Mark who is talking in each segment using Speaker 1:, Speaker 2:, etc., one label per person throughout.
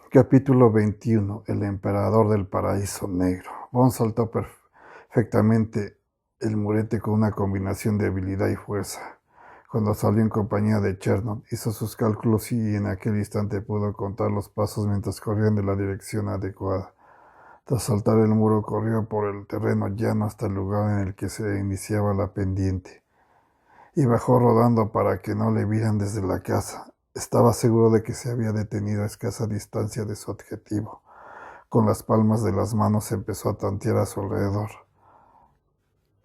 Speaker 1: Capítulo 21. El emperador del paraíso negro. Bond saltó perfectamente el murete con una combinación de habilidad y fuerza. Cuando salió en compañía de Chernoff, hizo sus cálculos y en aquel instante pudo contar los pasos mientras corrían de la dirección adecuada. Tras saltar el muro, corrió por el terreno llano hasta el lugar en el que se iniciaba la pendiente, y bajó rodando para que no le vieran desde la casa. Estaba seguro de que se había detenido a escasa distancia de su objetivo. Con las palmas de las manos empezó a tantear a su alrededor.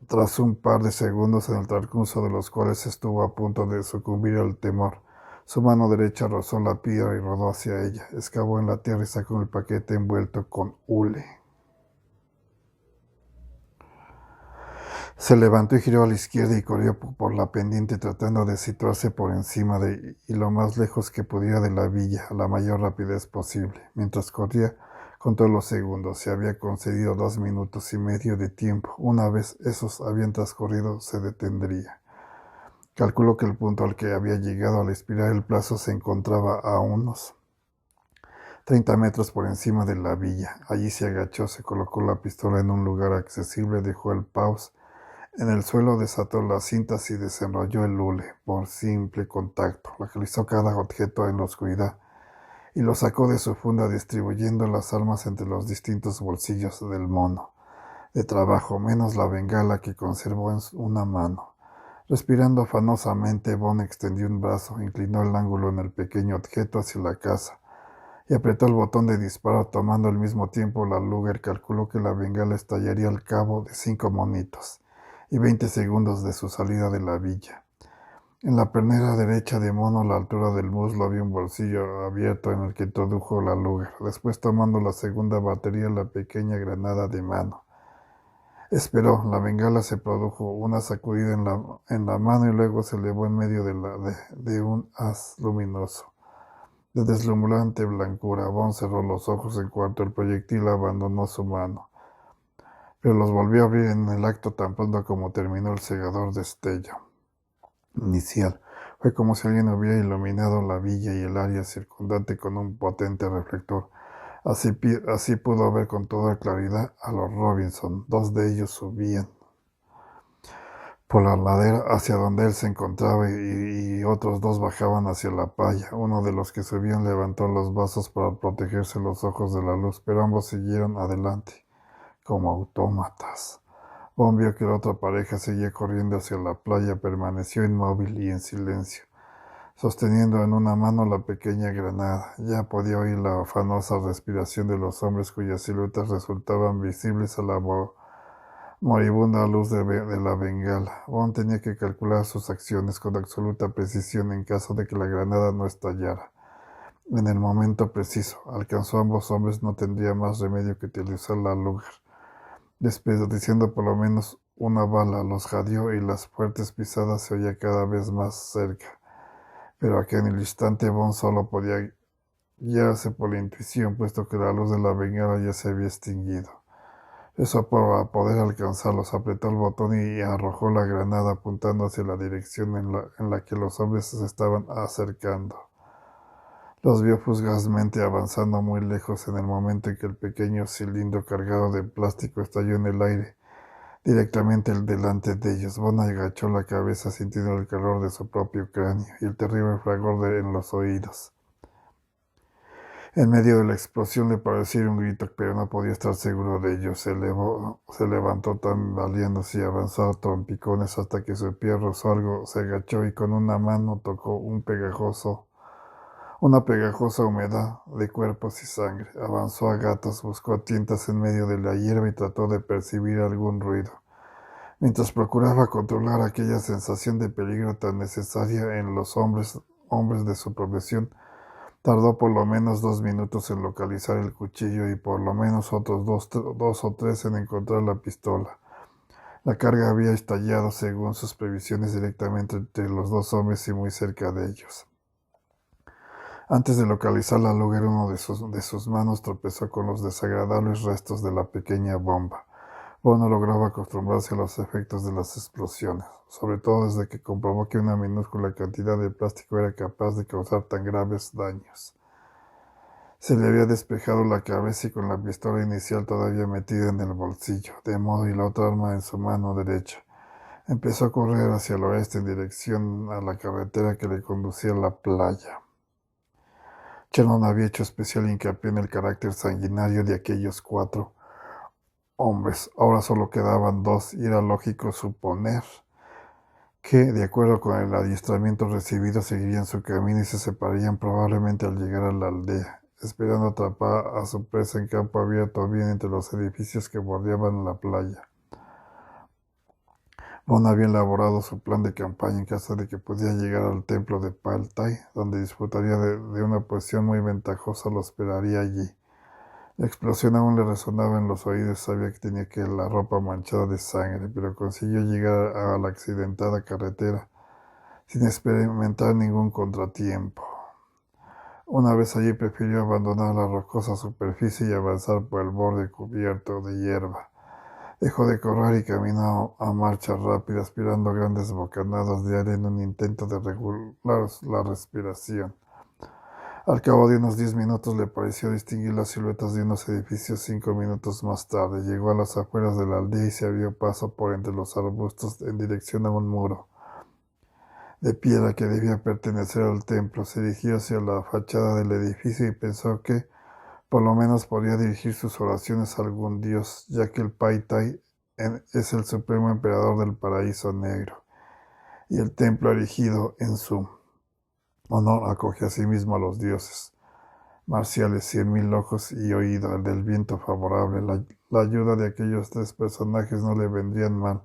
Speaker 1: Tras un par de segundos en el transcurso de los cuales estuvo a punto de sucumbir al temor, su mano derecha rozó la piedra y rodó hacia ella. Excavó en la tierra y sacó el paquete envuelto con hule. Se levantó y giró a la izquierda y corrió por la pendiente tratando de situarse por encima y lo más lejos que pudiera de la villa a la mayor rapidez posible. Mientras corría, contó los segundos. Se había concedido 2 minutos y medio de tiempo. Una vez esos habían transcurrido, se detendría. Calculó que el punto al que había llegado al expirar el plazo se encontraba a unos 30 metros por encima de la villa. Allí se agachó, se colocó la pistola en un lugar accesible, dejó el pause en el suelo, desató las cintas y desenrolló el hule por simple contacto. Localizó cada objeto en la oscuridad y lo sacó de su funda, distribuyendo las armas entre los distintos bolsillos del mono de trabajo, menos la bengala que conservó en una mano. Respirando afanosamente, Bond extendió un brazo, inclinó el ángulo en el pequeño objeto hacia la casa y apretó el botón de disparo, tomando al mismo tiempo la Luger. Calculó que la bengala estallaría al cabo de 5 monitos y 20 segundos de su salida de la villa. En la pernera derecha de Mono, a la altura del muslo, había un bolsillo abierto en el que introdujo la Luger. Después, tomando la segunda batería, la pequeña granada de mano. Esperó. La bengala se produjo una sacudida en la mano y luego se elevó en medio de un haz luminoso de deslumbrante blancura. Bond cerró los ojos en cuanto el proyectil abandonó su mano, pero los volvió a abrir en el acto tan pronto como terminó el cegador destello inicial. Fue como si alguien hubiera iluminado la villa y el área circundante con un potente reflector. Así pudo ver con toda claridad a los Robinson. 2 de ellos subían por la ladera hacia donde él se encontraba y otros 2 bajaban hacia la playa. Uno de los que subían levantó los vasos para protegerse los ojos de la luz, pero ambos siguieron adelante como autómatas. Bond vio que la otra pareja seguía corriendo hacia la playa. Permaneció inmóvil y en silencio, sosteniendo en una mano la pequeña granada. Ya podía oír la afanosa respiración de los hombres cuyas siluetas resultaban visibles a la moribunda luz de la bengala. Bond tenía que calcular sus acciones con absoluta precisión en caso de que la granada no estallara. En el momento preciso, alcanzó a ambos hombres. No tendría más remedio que utilizar la Luger. Desperdiciando por lo menos una bala, los jadeó y las fuertes pisadas se oía cada vez más cerca. Pero aquel instante Bond solo podía guiarse por la intuición, puesto que la luz de la bengala ya se había extinguido. Eso para poder alcanzarlos, apretó el botón y arrojó la granada apuntando hacia la dirección en la que los hombres se estaban acercando. Los vio fugazmente avanzando muy lejos en el momento en que el pequeño cilindro cargado de plástico estalló en el aire directamente delante de ellos. Bond agachó la cabeza sintiendo el calor de su propio cráneo y el terrible fragor en los oídos. En medio de la explosión le pareció un grito, pero no podía estar seguro de ello. Se levantó tambaleándose y avanzó a trompicones hasta que su pie rozó algo. Se agachó y con una mano tocó una pegajosa humedad de cuerpos y sangre. Avanzó a gatas, buscó a tientas en medio de la hierba y trató de percibir algún ruido. Mientras procuraba controlar aquella sensación de peligro tan necesaria en los hombres de su profesión, tardó por lo menos 2 minutos en localizar el cuchillo y por lo menos otros dos o tres en encontrar la pistola. La carga había estallado, según sus previsiones, directamente entre los 2 hombres y muy cerca de ellos. Antes de localizar la Luger, uno de sus manos tropezó con los desagradables restos de la pequeña bomba. Bond no lograba acostumbrarse a los efectos de las explosiones, sobre todo desde que comprobó que una minúscula cantidad de plástico era capaz de causar tan graves daños. Se le había despejado la cabeza y con la pistola inicial todavía metida en el bolsillo, de modo y la otra arma en su mano derecha. Empezó a correr hacia el oeste en dirección a la carretera que le conducía a la playa. Shannon había hecho especial hincapié en el carácter sanguinario de aquellos 4 hombres. Ahora solo quedaban 2 y era lógico suponer que, de acuerdo con el adiestramiento recibido, seguirían su camino y se separarían probablemente al llegar a la aldea, esperando atrapar a su presa en campo abierto o bien entre los edificios que bordeaban la playa. Bond había elaborado su plan de campaña en caso de que pudiera llegar al templo de Paltai, donde disfrutaría de una posición muy ventajosa, lo esperaría allí. La explosión aún le resonaba en los oídos, sabía que tenía que la ropa manchada de sangre, pero consiguió llegar a la accidentada carretera sin experimentar ningún contratiempo. Una vez allí prefirió abandonar la rocosa superficie y avanzar por el borde cubierto de hierba. Dejó de correr y caminó a marcha rápida, aspirando grandes bocanadas de aire en un intento de regular la respiración. Al cabo de unos 10 minutos le pareció distinguir las siluetas de unos edificios. 5 minutos más tarde llegó a las afueras de la aldea y se abrió paso por entre los arbustos en dirección a un muro de piedra que debía pertenecer al templo. Se dirigió hacia la fachada del edificio y pensó que por lo menos podría dirigir sus oraciones a algún dios, ya que el Paltai es el supremo emperador del paraíso negro, y el templo erigido en su honor acoge a sí mismo a los dioses marciales, 100.000 ojos y oído, el del viento favorable. La ayuda de aquellos 3 personajes no le vendrían mal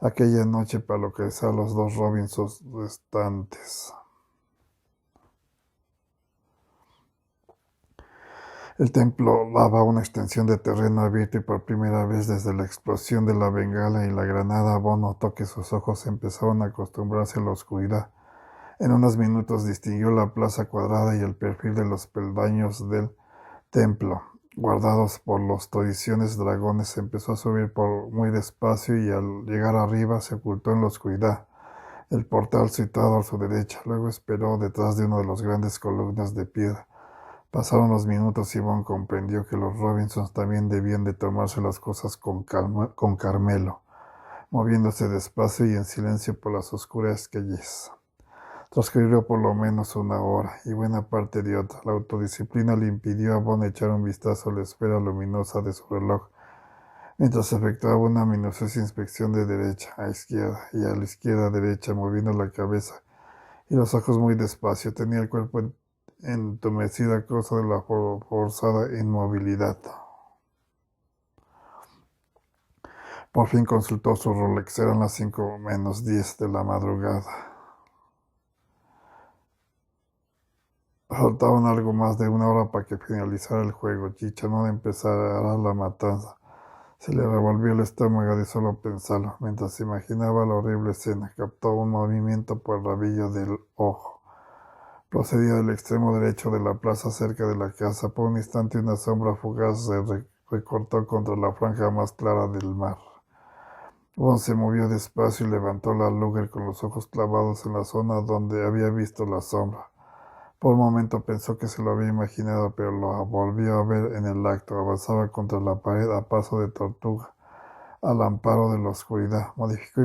Speaker 1: aquella noche para localizar a los 2 Robinsons restantes. El templo daba una extensión de terreno abierto y por primera vez desde la explosión de la bengala y la granada, Bond notó que sus ojos empezaban a acostumbrarse a la oscuridad. En unos minutos distinguió la plaza cuadrada y el perfil de los peldaños del templo, guardados por los tradiciones dragones. Empezó a subir muy despacio y al llegar arriba se ocultó en la oscuridad. El portal situado a su derecha. Luego esperó detrás de una de las grandes columnas de piedra. Pasaron los minutos y Bond comprendió que los Robinsons también debían de tomarse las cosas con calma, con Carmelo, moviéndose despacio y en silencio por las oscuras calles. Transcurrió por lo menos 1 hora y buena parte de otra. La autodisciplina le impidió a Bond echar un vistazo a la esfera luminosa de su reloj, mientras efectuaba una minuciosa inspección de derecha a izquierda y a la izquierda a derecha, moviendo la cabeza y los ojos muy despacio. Tenía el cuerpo entumecido a causa de la forzada inmovilidad. Por fin consultó su Rolex. Eran las 5:10 de la madrugada. Faltaban algo más de 1 hora para que finalizara el juego. Shannon empezara la matanza. Se le revolvió el estómago de solo pensarlo. Mientras imaginaba la horrible escena, captó un movimiento por el rabillo del ojo. Procedía del extremo derecho de la plaza cerca de la casa. Por un instante una sombra fugaz se recortó contra la franja más clara del mar. Bond se movió despacio y levantó la Luger con los ojos clavados en la zona donde había visto la sombra. Por un momento pensó que se lo había imaginado, pero lo volvió a ver en el acto. Avanzaba contra la pared a paso de tortuga, al amparo de la oscuridad. Modificó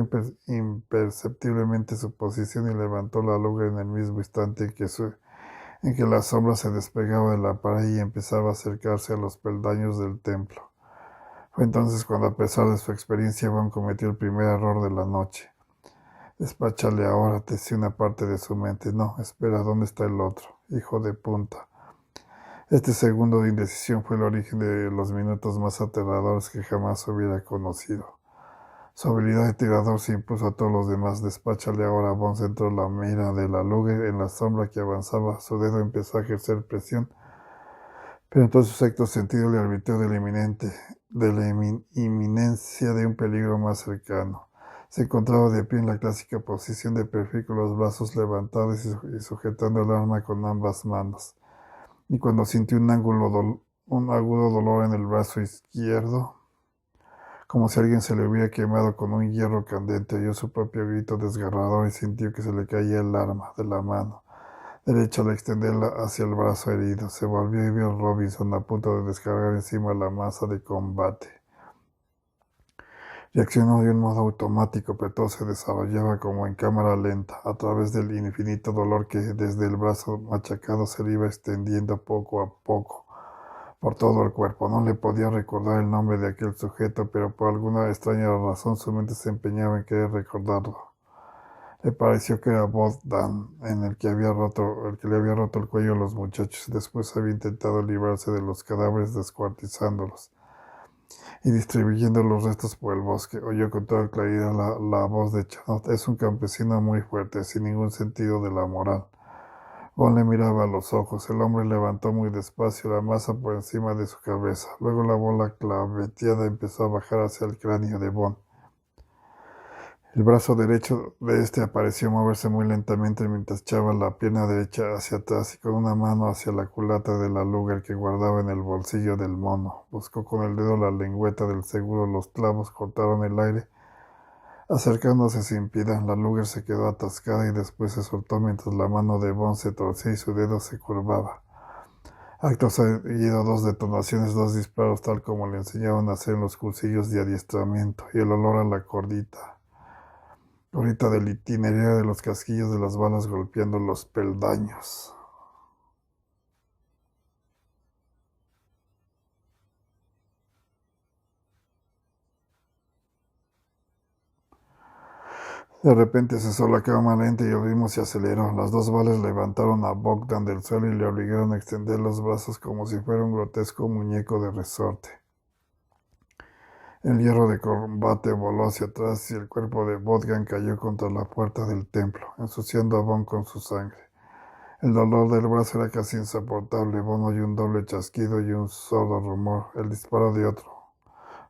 Speaker 1: imperceptiblemente su posición y levantó la Luger en el mismo instante en que la sombra se despegaba de la pared y empezaba a acercarse a los peldaños del templo. Fue entonces cuando, a pesar de su experiencia, Bond cometió el primer error de la noche. Despáchale ahora, decía una parte de su mente. No, espera, ¿dónde está el otro? Hijo de punta. Este segundo de indecisión fue el origen de los minutos más aterradores que jamás hubiera conocido. Su habilidad de tirador se impuso a todos los demás. Despáchale ahora. Bond centró la mira de la Luger en la sombra que avanzaba. Su dedo empezó a ejercer presión, pero entonces su sexto sentido le advirtió de la inminencia de un peligro más cercano. Se encontraba de pie en la clásica posición de perfil, con los brazos levantados y sujetando el arma con ambas manos. Y cuando sintió un agudo dolor en el brazo izquierdo, como si alguien se le hubiera quemado con un hierro candente, oyó su propio grito desgarrador y sintió que se le caía el arma de la mano. derecha al extenderla hacia el brazo herido. Se volvió y vio a Robinson a punto de descargar encima la masa de combate. Reaccionó de un modo automático, pero todo se desarrollaba como en cámara lenta, a través del infinito dolor que desde el brazo machacado se le iba extendiendo poco a poco por todo el cuerpo. No le podía recordar el nombre de aquel sujeto, pero por alguna extraña razón su mente se empeñaba en querer recordarlo. Le pareció que era Bogdan, el que le había roto el cuello a los muchachos, y después había intentado librarse de los cadáveres descuartizándolos y distribuyendo los restos por el bosque. Oyó con toda claridad la voz de Chanot. Es un campesino muy fuerte, sin ningún sentido de la moral. Bon le miraba a los ojos. El hombre levantó muy despacio la masa por encima de su cabeza. Luego la bola claveteada empezó a bajar hacia el cráneo de Bon. El brazo derecho de este apareció moverse muy lentamente mientras echaba la pierna derecha hacia atrás y con una mano hacia la culata de la Luger que guardaba en el bolsillo del mono. Buscó con el dedo la lengüeta del seguro. Los clavos cortaron el aire, acercándose sin piedad. La Luger se quedó atascada y después se soltó mientras la mano de Bon se torcía y su dedo se curvaba. Acto seguido, 2 detonaciones, 2 disparos, tal como le enseñaban a hacer en los cursillos de adiestramiento, y el olor a la cordita del itinerario de los casquillos de las balas golpeando los peldaños. De repente cesó la cámara lenta y el ritmo se aceleró. Las 2 balas levantaron a Bogdan del suelo y le obligaron a extender los brazos como si fuera un grotesco muñeco de resorte. El hierro de combate voló hacia atrás y el cuerpo de Bogdan cayó contra la puerta del templo, ensuciando a Bon con su sangre. El dolor del brazo era casi insoportable. Bon oyó un doble chasquido y un sordo rumor, el disparo de otro.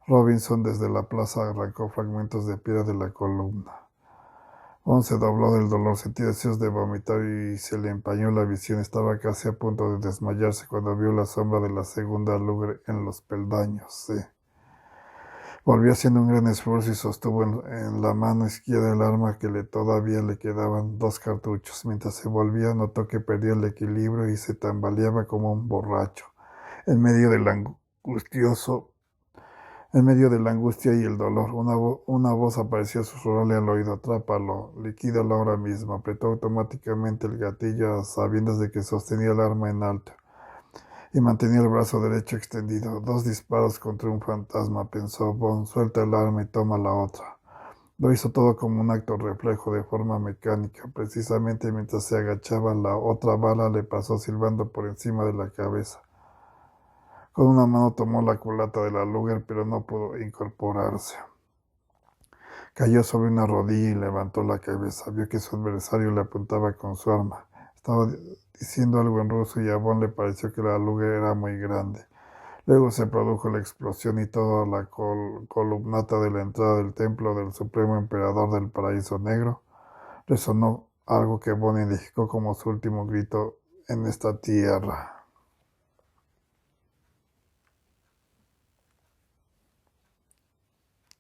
Speaker 1: Robinson desde la plaza arrancó fragmentos de piedra de la columna. Bon se dobló del dolor, sentía deseos de vomitar y se le empañó la visión. Estaba casi a punto de desmayarse cuando vio la sombra de la segunda Luger en los peldaños. Volvió haciendo un gran esfuerzo y sostuvo en la mano izquierda el arma que todavía le quedaban 2 cartuchos. Mientras se volvía, notó que perdía el equilibrio y se tambaleaba como un borracho. En medio de la angustia y el dolor, una voz apareció a susurrarle al oído: «Atrápalo, liquídalo ahora mismo». Apretó automáticamente el gatillo a sabiendas de que sostenía el arma en alto y mantenía el brazo derecho extendido. 2 disparos contra un fantasma, pensó Bon. Suelta el arma y toma la otra. Lo hizo todo como un acto reflejo, de forma mecánica. Precisamente mientras se agachaba, la otra bala le pasó silbando por encima de la cabeza. Con una mano tomó la culata de la Luger, pero no pudo incorporarse. Cayó sobre una rodilla y levantó la cabeza. Vio que su adversario le apuntaba con su arma. Estaba diciendo algo en ruso y a Bon le pareció que la Luger era muy grande. Luego se produjo la explosión y toda la columnata de la entrada del templo del Supremo Emperador del Paraíso Negro resonó, algo que Bon identificó como su último grito en esta tierra.